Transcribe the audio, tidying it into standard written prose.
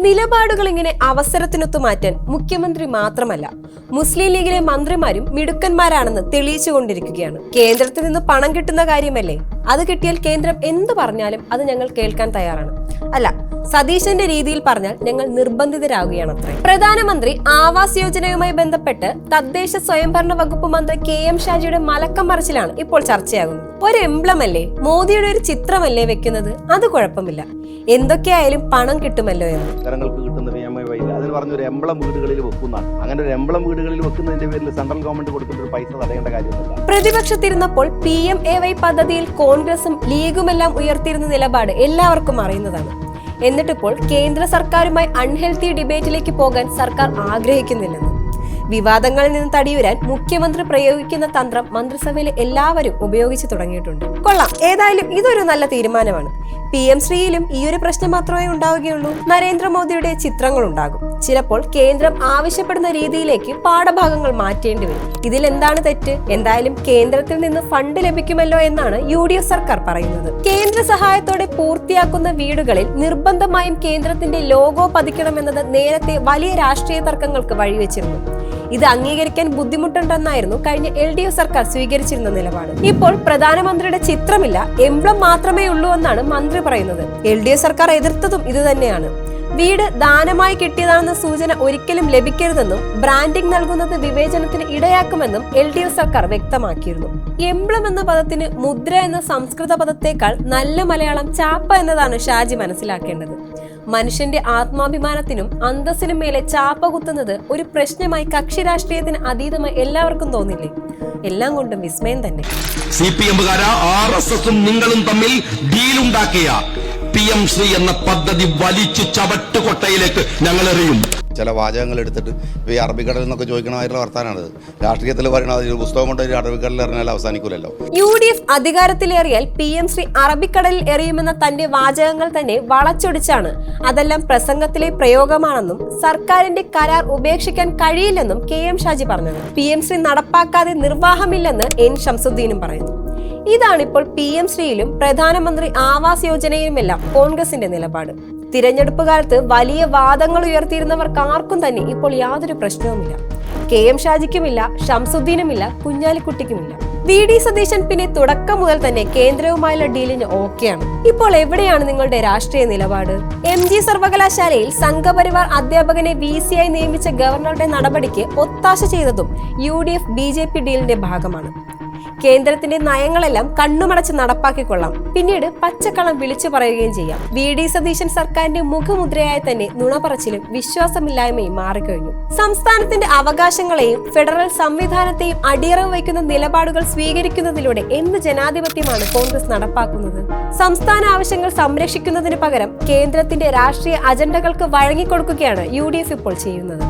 നിലപാടുകൾ ഇങ്ങനെ അവസരത്തിനൊത്തു മാറ്റാൻ മുഖ്യമന്ത്രി മാത്രമല്ല മുസ്ലിം ലീഗിലെ മന്ത്രിമാരും മിടുക്കന്മാരാണെന്ന് തെളിയിച്ചുകൊണ്ടിരിക്കുകയാണ്. കേന്ദ്രത്തിൽ നിന്ന് പണം കിട്ടുന്ന കാര്യമല്ലേ, അത് കിട്ടിയാൽ കേന്ദ്രം എന്ത് പറഞ്ഞാലും അത് ഞങ്ങൾ കേൾക്കാൻ തയ്യാറാണ്. അല്ല, സതീശന്റെ രീതിയിൽ പറഞ്ഞാൽ ഞങ്ങൾ നിർബന്ധിതരാകുകയാണത്രേ. പ്രധാനമന്ത്രി ആവാസ് യോജനയുമായി ബന്ധപ്പെട്ട് തദ്ദേശ സ്വയംഭരണ വകുപ്പ് മന്ത്രി KM ഷാജിയുടെ മലക്കം മറിച്ചിലാണ് ഇപ്പോൾ ചർച്ചയാകുന്നത്. ഒരു എംബ്ലം അല്ലേ, മോദിയുടെ ഒരു ചിത്രമല്ലേ വെക്കുന്നത്, അത് കുഴപ്പമില്ല, എന്തൊക്കെയായാലും പണം കിട്ടുമല്ലോ എന്ന്. ജനങ്ങൾക്ക് കിട്ടുന്ന അതിന് പറഞ്ഞൊരു എംബ്ലം വീടുകളിൽ വെക്കുന്നതാണ്. അങ്ങനെ ഒരു എംബ്ലം വീടുകളിൽ വെക്കുന്നതിന്റെ പേരിൽ സെൻട്രൽ ഗവൺമെന്റ് കൊടുക്കുന്ന ഒരു പൈസ തടയേണ്ട കാര്യമൊന്നുമില്ല. പ്രതിപക്ഷത്തിരുന്നപ്പോൾ PMAY പദ്ധതിയിൽ കോൺഗ്രസും ലീഗുമെല്ലാം ഉയർത്തിയിരുന്ന നിലപാട് എല്ലാവർക്കും അറിയുന്നതാണ്. എന്നിട്ടിപ്പോൾ കേന്ദ്ര സർക്കാരുമായി അൺഹെൽത്തി ഡിബേറ്റിലേക്ക് പോകാൻ സർക്കാർ ആഗ്രഹിക്കുന്നില്ലെന്ന്. വിവാദങ്ങളിൽ നിന്ന് തടിയുരാൻ മുഖ്യമന്ത്രി പ്രയോഗിക്കുന്ന തന്ത്രം മന്ത്രിസഭയിലെ എല്ലാവരും ഉപയോഗിച്ചു തുടങ്ങിയിട്ടുണ്ട്. കൊള്ളാം, ഏതായാലും ഇതൊരു നല്ല തീരുമാനമാണ്. PM ശ്രീയിലും ഈ ഒരു പ്രശ്നം മാത്രമേ ഉണ്ടാവുകയുള്ളൂ. നരേന്ദ്രമോദിയുടെ ചിത്രങ്ങൾ ഉണ്ടാകും. ചിലപ്പോൾ കേന്ദ്രം ആവശ്യപ്പെടുന്ന രീതിയിലേക്ക് പാഠഭാഗങ്ങൾ മാറ്റേണ്ടി വരും. ഇതിൽ എന്താണ് തെറ്റ്? എന്തായാലും കേന്ദ്രത്തിൽ നിന്ന് ഫണ്ട് ലഭിക്കുമല്ലോ എന്നാണ് UDF സർക്കാർ പറയുന്നത്. കേന്ദ്ര സഹായത്തോടെ പൂർത്തിയാക്കുന്ന വീടുകളിൽ നിർബന്ധമായും കേന്ദ്രത്തിന്റെ ലോഗോ പതിക്കണമെന്നത് നേരത്തെ വലിയ രാഷ്ട്രീയ തർക്കങ്ങൾക്ക് വഴിവെച്ചിരുന്നു. ഇത് അംഗീകരിക്കാൻ ബുദ്ധിമുട്ടുണ്ടെന്നായിരുന്നു കഴിഞ്ഞ LDF സർക്കാർ സ്വീകരിച്ചിരുന്ന നിലപാട്. ഇപ്പോൾ പ്രധാനമന്ത്രിയുടെ ചിത്രമില്ല, എംബ്ലം മാത്രമേ ഉള്ളൂ എന്നാണ് മന്ത്രി പറയുന്നത്. LDF സർക്കാർ എതിർത്തതും ഇത് തന്നെയാണ്. വീട് ദാനമായി കിട്ടിയതാണെന്ന സൂചന ഒരിക്കലും ലഭിക്കരുതെന്നും ബ്രാൻഡിംഗ് നൽകുന്നത് വിവേചനത്തിന് ഇടയാക്കുമെന്നും LDF സർക്കാർ വ്യക്തമാക്കിയിരുന്നു. എംബ്ലം എന്ന പദത്തിന് മുദ്ര എന്ന സംസ്കൃത പദത്തേക്കാൾ നല്ല മലയാളം ചാപ്പ എന്നതാണ് ഷാജി മനസ്സിലാക്കേണ്ടത്. മനുഷ്യന്റെ ആത്മാഭിമാനത്തിനും അന്തസ്സിനും മേലെ ചാപ്പ കുത്തുന്നത് ഒരു പ്രശ്നമായി കക്ഷി രാഷ്ട്രീയത്തിന് അതീതമായി എല്ലാവർക്കും തോന്നില്ലേ? എല്ലാം കൊണ്ടും വിസ്മയം തന്നെ. CPM-കാരാ RSSും നിങ്ങളും തമ്മിൽ ഡീലുണ്ടാക്കിയ PM ശ്രീ എന്ന പദ്ധതി വലിച്ചു ചവട്ടുകൊട്ടയിലേക്ക് ഞങ്ങൾ എറിയും. ചില വാചകങ്ങൾ എടുത്തിട്ട് ഈ അറബിക്കടൽ എന്നൊക്കെ ചോദിക്കണമായിട്ടുള്ള വർത്താനാണ്. രാഷ്ട്രീയത്തിൽ പറയണത് ഒരു പുസ്തകം കൊണ്ട് അറബിക്കടലിൽ എറിഞ്ഞാൽ അവസാനിക്കൂലല്ലോ. UDF അധികാരത്തിലേറിയാൽ PM ശ്രീ അറബിക്കടലിൽ എറിയുമെന്ന തന്റെ വാചകങ്ങൾ തന്നെ വളച്ചൊടിച്ചാണ് അതെല്ലാം പ്രസംഗത്തിലെ പ്രയോഗമാണെന്നും സർക്കാരിന്റെ കരാർ ഉപേക്ഷിക്കാൻ കഴിയില്ലെന്നും KM ഷാജി പറഞ്ഞത്. PM ശ്രീ നടപ്പാക്കാതെ നിർവാഹമില്ലെന്ന് N ഷംസുദ്ദീനും പറയുന്നു. ഇതാണിപ്പോൾ PM ശ്രീയിലും പ്രധാനമന്ത്രി ആവാസ് യോജനയിലുമെല്ലാം കോൺഗ്രസിന്റെ നിലപാട്. തിരഞ്ഞെടുപ്പ് കാലത്ത് വലിയ വാദങ്ങൾ ഉയർത്തിയിരുന്നവർക്ക് ആർക്കും തന്നെ ഇപ്പോൾ യാതൊരു പ്രശ്നവുമില്ല. KM ഷാജിക്കുമില്ല, ഷംസുദ്ദീനുമില്ല, കുഞ്ഞാലിക്കുട്ടിക്കുമില്ല. VD സതീശൻ പിന്നെ തുടക്കം മുതൽ തന്നെ കേന്ദ്രവുമായുള്ള ഡീലിന് ഓക്കെയാണ്. ഇപ്പോൾ എവിടെയാണ് നിങ്ങളുടെ രാഷ്ട്രീയ നിലപാട്? MG സർവകലാശാലയിൽ സംഘപരിവാർ അധ്യാപകനെ VC ആയി നിയമിച്ച ഗവർണറുടെ നടപടിക്ക് ഒത്താശ ചെയ്തതും UDF BJP ഡീലിന്റെ ഭാഗമാണ്. കേന്ദ്രത്തിന്റെ നയങ്ങളെല്ലാം കണ്ണുമടച്ച് നടപ്പാക്കിക്കൊള്ളാം, പിന്നീട് പച്ചക്കള്ളം വിളിച്ചു പറയുകയും ചെയ്യാം. VD സതീശൻ സർക്കാരിന്റെ മുഖമുദ്രയായി തന്നെ നുണപറച്ചിലും വിശ്വാസമില്ലായ്മയും മാറിക്കഴിഞ്ഞു. സംസ്ഥാനത്തിന്റെ അവകാശങ്ങളെയും ഫെഡറൽ സംവിധാനത്തെയും അടിയറവ് വയ്ക്കുന്ന നിലപാടുകൾ സ്വീകരിക്കുന്നതിലൂടെ എന്ത് ജനാധിപത്യമാണ് കോൺഗ്രസ് നടപ്പാക്കുന്നത്? സംസ്ഥാന ആവശ്യങ്ങൾ സംരക്ഷിക്കുന്നതിന് പകരം കേന്ദ്രത്തിന്റെ രാഷ്ട്രീയ അജണ്ടകൾക്ക് വഴങ്ങിക്കൊടുക്കുകയാണ് UDF ഇപ്പോൾ ചെയ്യുന്നത്.